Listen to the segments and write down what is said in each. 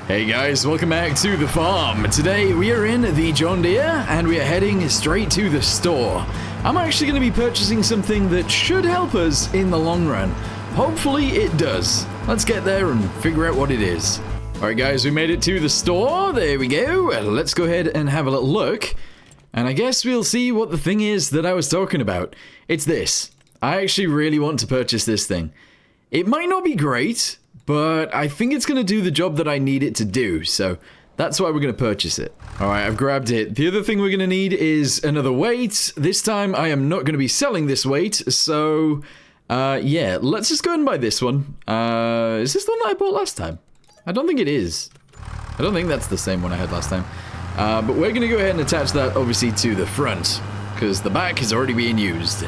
Hey guys, welcome back to the farm. Today we are in the John Deere and we are heading straight to the store. I'm actually going to be purchasing something that should help us in the long run. Hopefully it does. Let's get there and figure out what it is. Alright guys, we made it to the store. There we go. Let's go ahead and have a little look. And I guess we'll see what the thing is that I was talking about. It's this. I actually really want to purchase this thing. It might not be great, but I think it's going to do the job that I need it to do, so that's why we're going to purchase it. Alright, I've grabbed it. The other thing we're going to need is another weight. This time I am not going to be selling this weight, so yeah, let's just go ahead and buy this one. Is this the one that I bought last time? I don't think it is. I don't think that's the same one I had last time. But we're going to go ahead and attach that obviously to the front, because the back is already being used.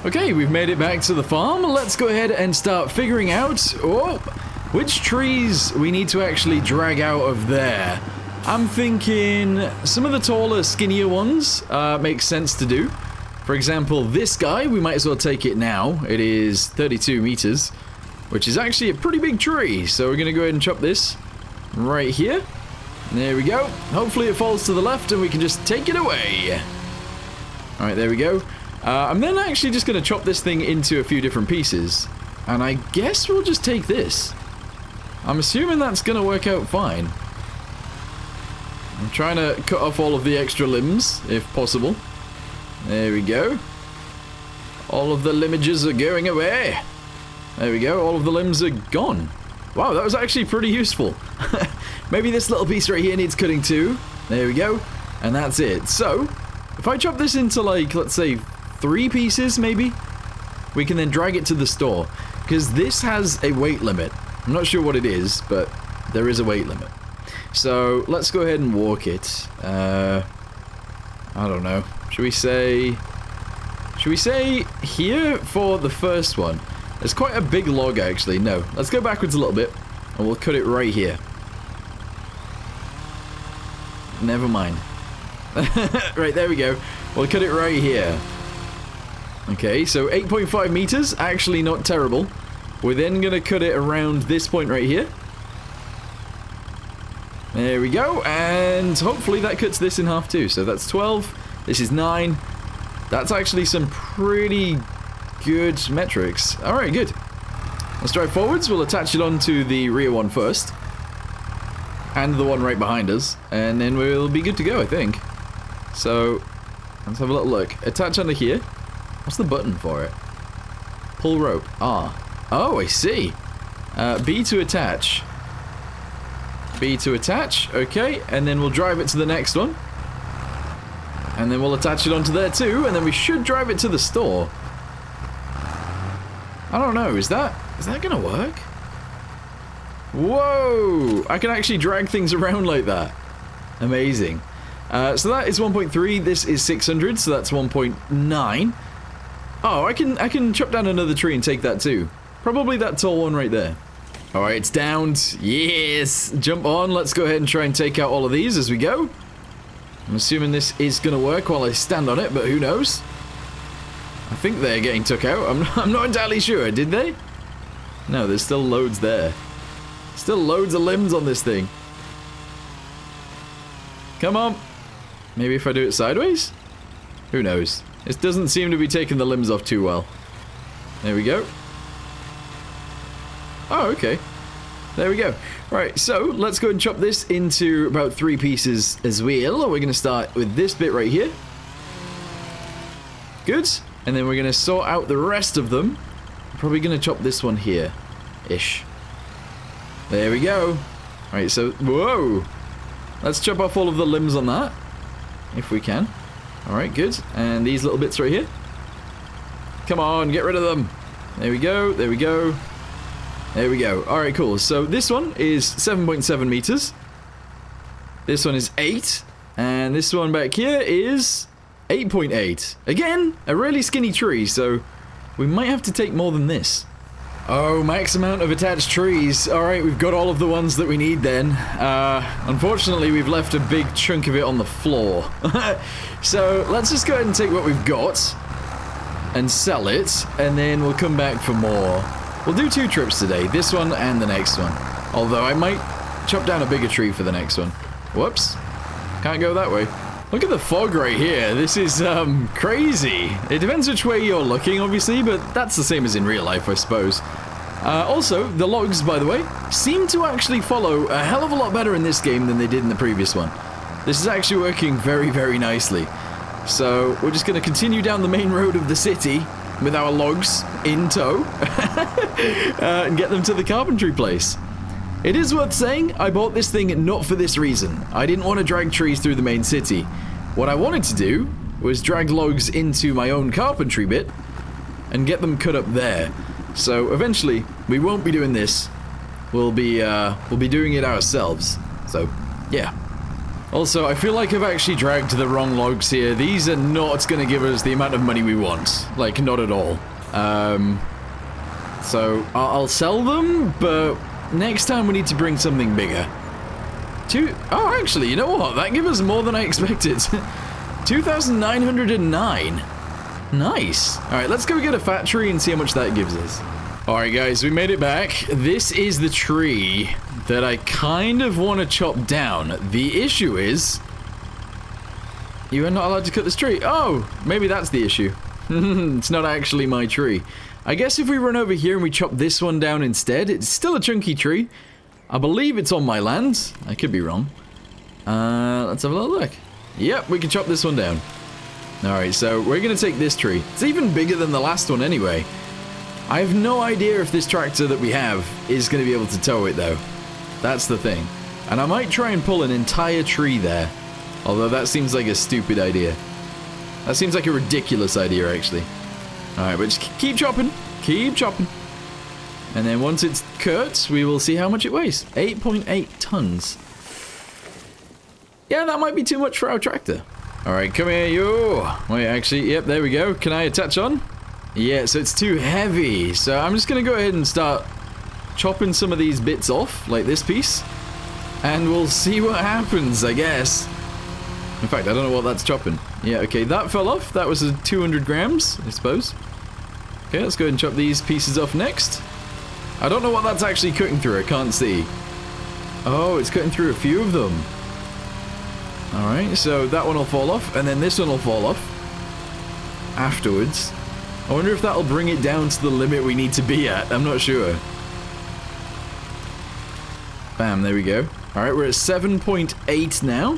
Okay, we've made it back to the farm. Let's go ahead and start figuring out which trees we need to actually drag out of there. I'm thinking some of the taller, skinnier ones make sense to do. For example, this guy, we might as well take it now. It is 32 meters, which is actually a pretty big tree. So we're going to go ahead and chop this right here. There we go. Hopefully it falls to the left and we can just take it away. All right, there we go. I'm then actually just going to chop this thing into a few different pieces. And I guess we'll just take this. I'm assuming that's going to work out fine. I'm trying to cut off all of the extra limbs, if possible. There we go. All of the limages are going away. There we go. All of the limbs are gone. Wow, that was actually pretty useful. Maybe this little piece right here needs cutting too. There we go. And that's it. So, if I chop this into like, let's say, 3 pieces maybe, we can then drag it to the store, because this has a weight limit. I'm not sure what it is, but there is a weight limit. So let's go ahead and walk it. I don't know. Should we say here for the first one? There's quite a big log actually. No, let's go backwards a little bit and we'll cut it right here. Never mind. Right, there we go. We'll cut it right here. Okay, so 8.5 meters, actually not terrible. We're then going to cut it around this point right here. There we go, and hopefully that cuts this in half too. So that's 12, this is 9. That's actually some pretty good metrics. Alright, good. Let's drive forwards, we'll attach it onto the rear one first. And the one right behind us, and then we'll be good to go, I think. So, let's have a little look. Attach under here. What's the button for it? Pull rope. Ah. Oh, I see. B to attach. B to attach. Okay, and then we'll drive it to the next one. And then we'll attach it onto there too, and then we should drive it to the store. I don't know, is that gonna work? Whoa! I can actually drag things around like that. Amazing. So that is 1.3, this is 600, so that's 1.9. Oh, I can chop down another tree and take that too. Probably that tall one right there. Alright, it's downed. Yes! Jump on, let's go ahead and try and take out all of these as we go. I'm assuming this is going to work while I stand on it, but who knows? I think they're getting took out. I'm not entirely sure, did they? No, there's still loads there. Still loads of limbs on this thing. Come on. Maybe if I do it sideways? Who knows? It doesn't seem to be taking the limbs off too well. There we go. Oh, okay. There we go. Right, so let's go and chop this into about 3 pieces as well. We're going to start with this bit right here. Good. And then we're going to sort out the rest of them. I'm probably going to chop this one here. Ish. There we go. Right, so, whoa. Let's chop off all of the limbs on that. If we can. Alright, good. And these little bits right here. Come on, get rid of them. There we go, there we go. There we go. Alright, cool. So this one is 7.7 meters. This one is 8. And this one back here is 8.8. Again, a really skinny tree, so we might have to take more than this. Oh, max amount of attached trees. Alright, we've got all of the ones that we need then. Unfortunately, we've left a big chunk of it on the floor. So, let's just go ahead and take what we've got and sell it, and then we'll come back for more. We'll do 2 trips today, this one and the next one. Although I might chop down a bigger tree for the next one. Whoops. Can't go that way. Look at the fog right here. This is, crazy. It depends which way you're looking, obviously, but that's the same as in real life, I suppose. Also, the logs, by the way, seem to actually follow a hell of a lot better in this game than they did in the previous one. This is actually working very, very nicely. So, we're just going to continue down the main road of the city with our logs in tow and get them to the carpentry place. It is worth saying, I bought this thing not for this reason. I didn't want to drag trees through the main city. What I wanted to do was drag logs into my own carpentry bit and get them cut up there. So eventually, we won't be doing this. We'll be doing it ourselves. So, yeah. Also, I feel like I've actually dragged the wrong logs here. These are not going to give us the amount of money we want. Like, not at all. So, I'll sell them, but next time we need to bring something bigger. Oh, actually, you know what? That gives us more than I expected. 2,909. Nice. Alright, let's go get a fat tree and see how much that gives us. Alright, guys, we made it back. This is the tree that I kind of want to chop down. The issue is, you are not allowed to cut this tree. Oh, maybe that's the issue. It's not actually my tree. I guess if we run over here and we chop this one down instead, it's still a chunky tree. I believe it's on my land. I could be wrong. Let's have a little look. Yep, we can chop this one down. Alright, so we're going to take this tree. It's even bigger than the last one anyway. I have no idea if this tractor that we have is going to be able to tow it though. That's the thing. And I might try and pull an entire tree there. Although that seems like a stupid idea. That seems like a ridiculous idea, actually. Alright, but just keep chopping. Keep chopping. And then once it's cut, we will see how much it weighs. 8.8 tons. Yeah, that might be too much for our tractor. Alright, come here, you. Wait, actually, yep, there we go. Can I attach on? Yeah, so it's too heavy. So I'm just going to go ahead and start chopping some of these bits off, like this piece. And we'll see what happens, I guess. In fact, I don't know what that's chopping. Yeah, okay, that fell off. That was 200 grams, I suppose. Okay, let's go ahead and chop these pieces off next. I don't know what that's actually cutting through. I can't see. Oh, it's cutting through a few of them. Alright, so that one will fall off, and then this one will fall off afterwards. I wonder if that'll bring it down to the limit we need to be at. I'm not sure. Bam, there we go. Alright, we're at 7.8 now.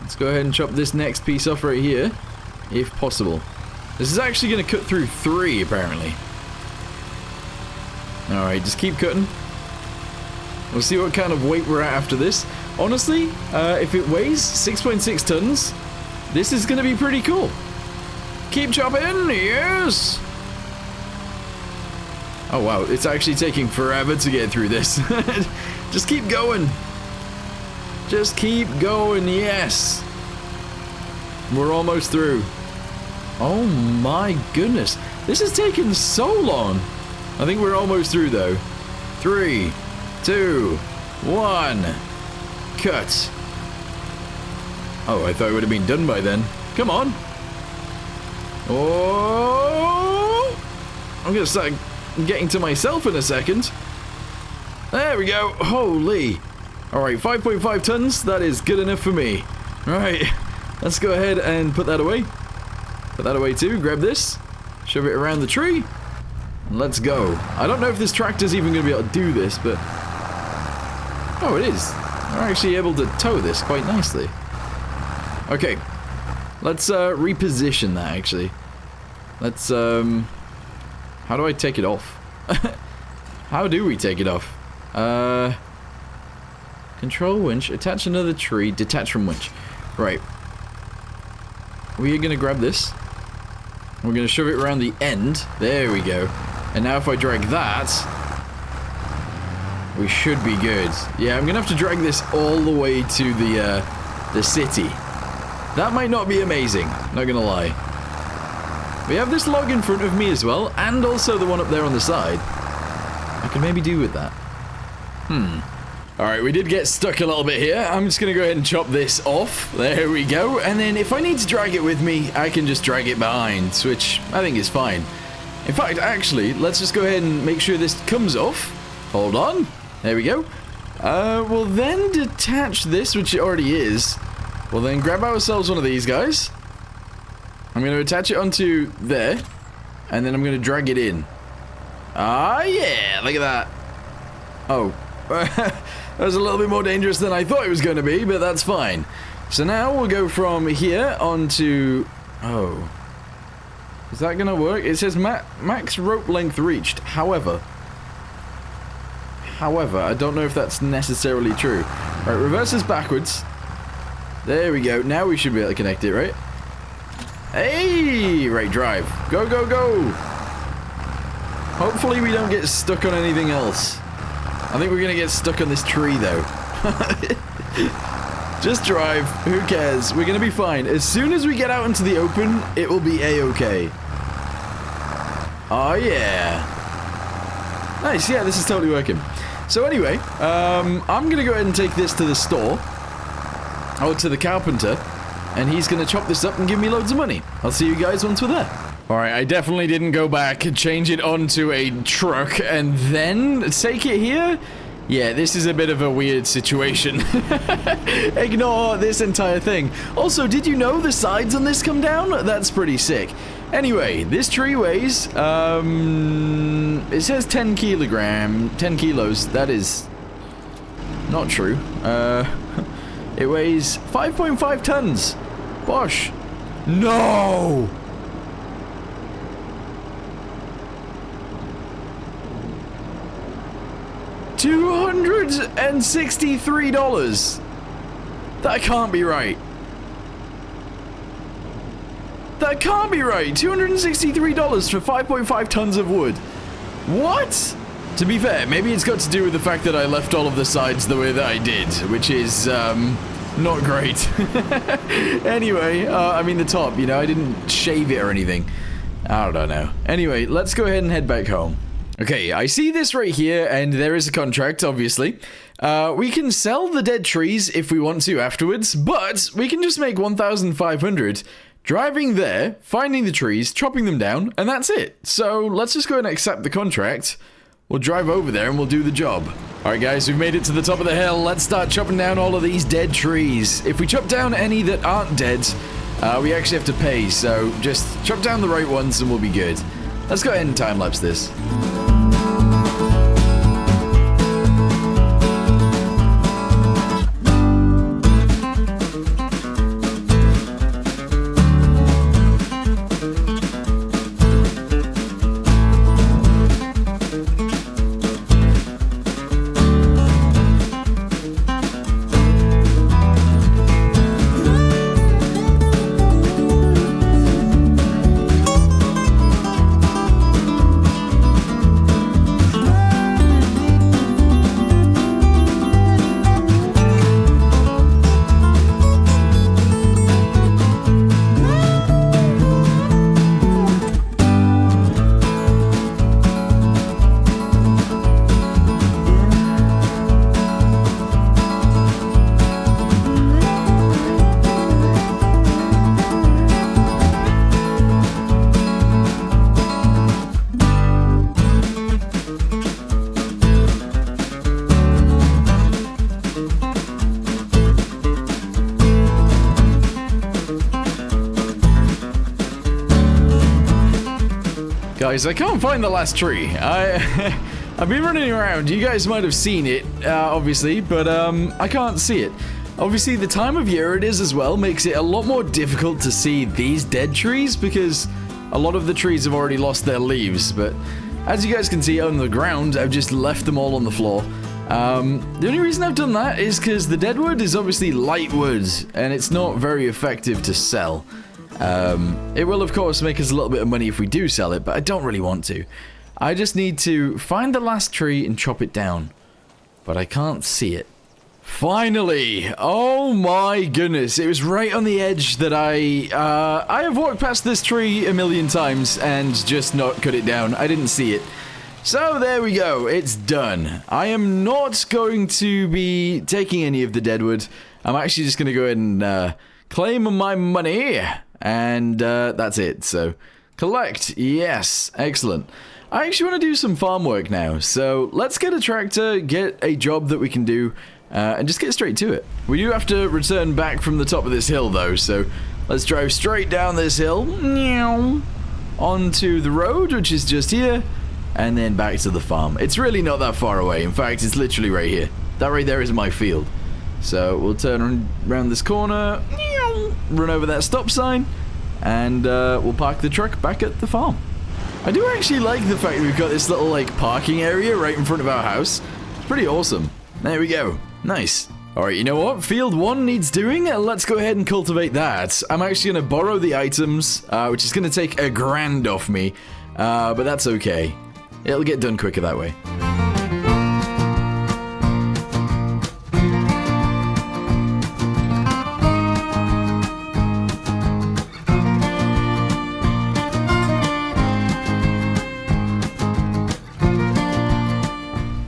Let's go ahead and chop this next piece off right here, if possible. This is actually going to cut through 3, apparently. Alright, just keep cutting. We'll see what kind of weight we're at after this. Honestly, if it weighs 6.6 tons, this is going to be pretty cool. Keep chopping, yes! Oh wow, it's actually taking forever to get through this. Just keep going. Just keep going, yes. We're almost through. Oh my goodness. This has taken so long. I think we're almost through though. 3, 2, 1. Cut. Oh, I thought it would have been done by then. Come on. Oh! I'm gonna start getting to myself in a second. There we go. Holy. Alright, 5.5 tons. That is good enough for me. Alright. Let's go ahead and put that away. Put that away too. Grab this. Shove it around the tree. And let's go. I don't know if this tractor's even going to be able to do this, but... Oh, it is. We're actually able to tow this quite nicely. Okay. Let's reposition that, actually. Let's, how do I take it off? How do we take it off? Control winch, attach another tree, detach from winch. Right. We are going to grab this. We're going to shove it around the end. There we go. And now if I drag that, we should be good. Yeah, I'm going to have to drag this all the way to the city. That might not be amazing, not going to lie. We have this log in front of me as well, and also the one up there on the side. I could maybe do with that. Alright, we did get stuck a little bit here. I'm just going to go ahead and chop this off. There we go. And then if I need to drag it with me, I can just drag it behind, which I think is fine. In fact, actually, let's just go ahead and make sure this comes off. Hold on. There we go. We'll then detach this, which it already is. We'll then grab ourselves one of these guys. I'm going to attach it onto there. And then I'm going to drag it in. Ah, yeah, look at that. Oh, that was a little bit more dangerous than I thought it was going to be, but that's fine. So now we'll go from here onto... Oh. Is that going to work? It says max rope length reached. However, I don't know if that's necessarily true. Right, reverse this backwards. There we go. Now we should be able to connect it, right? Hey! Right, drive. Go, go, go! Hopefully we don't get stuck on anything else. I think we're going to get stuck on this tree, though. Just drive. Who cares? We're going to be fine. As soon as we get out into the open, it will be A-okay. Oh, yeah. Nice. Yeah, this is totally working. So anyway, I'm going to go ahead and take this to the store. Or to the carpenter. And he's going to chop this up and give me loads of money. I'll see you guys once we're there. Alright, I definitely didn't go back and change it onto a truck and then take it here. Yeah, this is a bit of a weird situation. Ignore this entire thing. Also, did you know the sides on this come down? That's pretty sick. Anyway, this tree weighs, it says 10 kilos. That is not true. It weighs 5.5 tons. Bosh. No! $263. That can't be right. That can't be right. $263 for 5.5 tons of wood. What? To be fair, maybe it's got to do with the fact that I left all of the sides the way that I did, which is, not great. Anyway, I mean the top, you know, I didn't shave it or anything. I don't know. Anyway, let's go ahead and head back home. Okay, I see this right here, and there is a contract, obviously. We can sell the dead trees if we want to afterwards, but we can just make 1,500 driving there, finding the trees, chopping them down, and that's it. So let's just go ahead and accept the contract. We'll drive over there and we'll do the job. Alright guys, we've made it to the top of the hill. Let's start chopping down all of these dead trees. If we chop down any that aren't dead, we actually have to pay, so just chop down the right ones and we'll be good. Let's go ahead and time-lapse this. Guys, I can't find the last tree. I've been running around. You guys might have seen it, obviously, but I can't see it. Obviously, the time of year it is as well makes it a lot more difficult to see these dead trees because a lot of the trees have already lost their leaves. But as you guys can see on the ground, I've just left them all on the floor. The only reason I've done that is because the Deadwood is obviously light wood, and it's not very effective to sell. It will, of course, make us a little bit of money if we do sell it, but I don't really want to. I just need to find the last tree and chop it down. But I can't see it. Finally! Oh my goodness, it was right on the edge that I have walked past this tree a million times and just not cut it down. I didn't see it. So there we go, it's done. I am not going to be taking any of the Deadwood. I'm actually just going to go ahead and claim my money. And that's it. So collect. Yes. Excellent. I actually want to do some farm work now, so let's get a tractor, get a job that we can do, and just get straight to it. We do have to return back from the top of this hill though, so let's drive straight down this hill, onto the road, which is just here, and then back to the farm. It's really not that far away. In fact, it's literally right here. That right there is my field. So we'll turn around this corner, run over that stop sign, and we'll park the truck back at the farm. I do actually like the fact that we've got this little like parking area right in front of our house. It's pretty awesome. There we go. Nice. Alright, you know what? Field 1 needs doing. Let's go ahead and cultivate that. I'm actually going to borrow the items, which is going to take $1,000 off me. But that's okay. It'll get done quicker that way.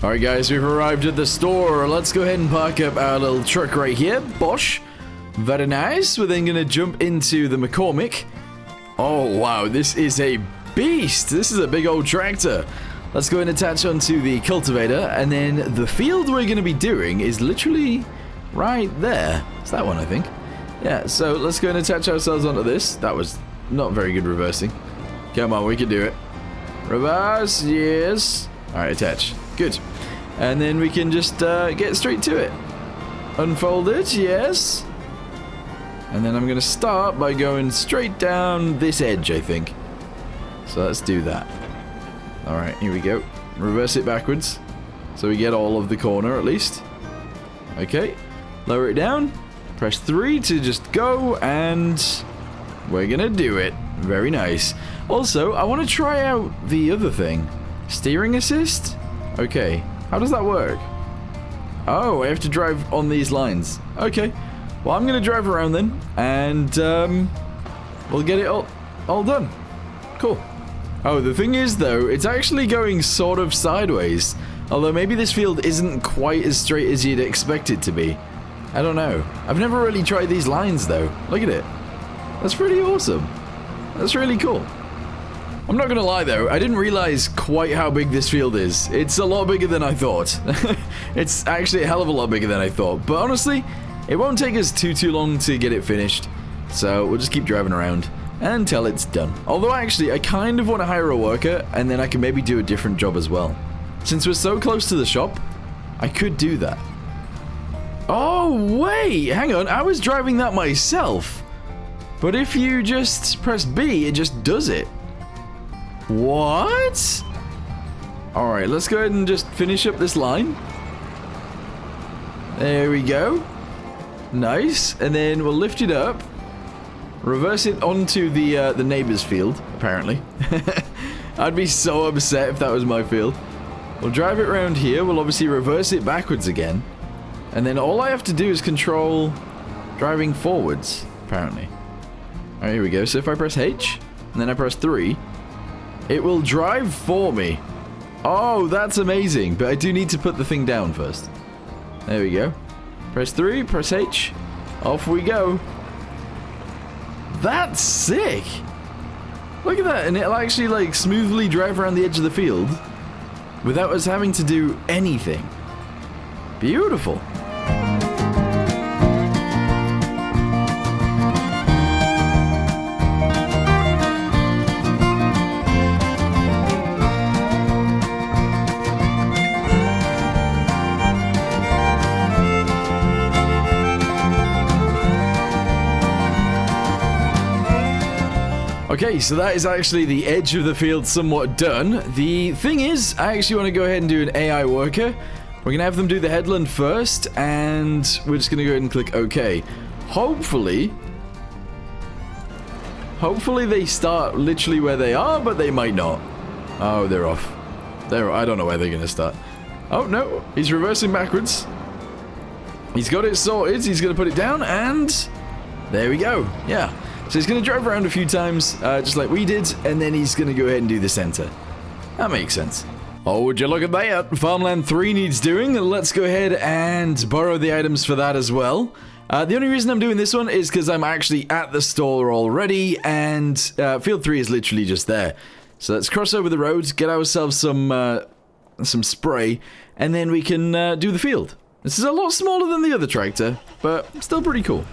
Alright guys, we've arrived at the store. Let's go ahead and park up our little truck right here. Bosh. Very nice. We're then going to jump into the McCormick. Oh wow, this is a beast. This is a big old tractor. Let's go and attach onto the cultivator, and then the field we're going to be doing is literally right there. It's that one, I think. Yeah, so let's go and attach ourselves onto this. That was not very good reversing. Come on, we can do it. Reverse, yes. Alright, attach. Good. And then we can just get straight to it. Unfold it, yes. And then I'm going to start by going straight down this edge, I think. So let's do that. Alright, here we go. Reverse it backwards. So we get all of the corner at least. Okay. Lower it down. Press 3 to just go, and we're going to do it. Very nice. Also, I want to try out the other thing. Steering assist? Okay. How does that work? Oh, I have to drive on these lines. Okay. Well, I'm going to drive around then, and we'll get it all done. Cool. Oh, the thing is, though, it's actually going sort of sideways. Although maybe this field isn't quite as straight as you'd expect it to be. I don't know. I've never really tried these lines, though. Look at it. That's pretty awesome. That's really cool. I'm not gonna lie though, I didn't realize quite how big this field is. It's a lot bigger than I thought. It's actually a hell of a lot bigger than I thought. But honestly, it won't take us too long to get it finished. So we'll just keep driving around until it's done. Although actually, I kind of want to hire a worker, and then I can maybe do a different job as well. Since we're so close to the shop, I could do that. Oh wait, hang on, I was driving that myself. But if you just press B, it just does it. What? Alright, let's go ahead and just finish up this line. There we go. Nice. And then we'll lift it up. Reverse it onto the neighbor's field, apparently. I'd be so upset if that was my field. We'll drive it around here. We'll obviously reverse it backwards again. And then all I have to do is control driving forwards, apparently. Alright, here we go. So if I press H, and then I press 3... it will drive for me. Oh, that's amazing. But I do need to put the thing down first. There we go. Press 3, press H. Off we go. That's sick. Look at that. And it'll actually like smoothly drive around the edge of the field without us having to do anything. Beautiful. Okay, so that is actually the edge of the field somewhat done. The thing is, I actually want to go ahead and do an AI worker. We're going to have them do the headland first, and we're just going to go ahead and click OK. Hopefully they start literally where they are, but they might not. Oh, they're off. I don't know where they're going to start. Oh, no, he's reversing backwards. He's got it sorted. He's going to put it down, and there we go. Yeah. So he's going to drive around a few times, just like we did, and then he's going to go ahead and do the center. That makes sense. Oh, would you look at that? Farmland 3 needs doing. Let's go ahead and borrow the items for that as well. The only reason I'm doing this one is because I'm actually at the store already, and Field 3 is literally just there. So let's cross over the roads, get ourselves some spray, and then we can do the field. This is a lot smaller than the other tractor, but still pretty cool.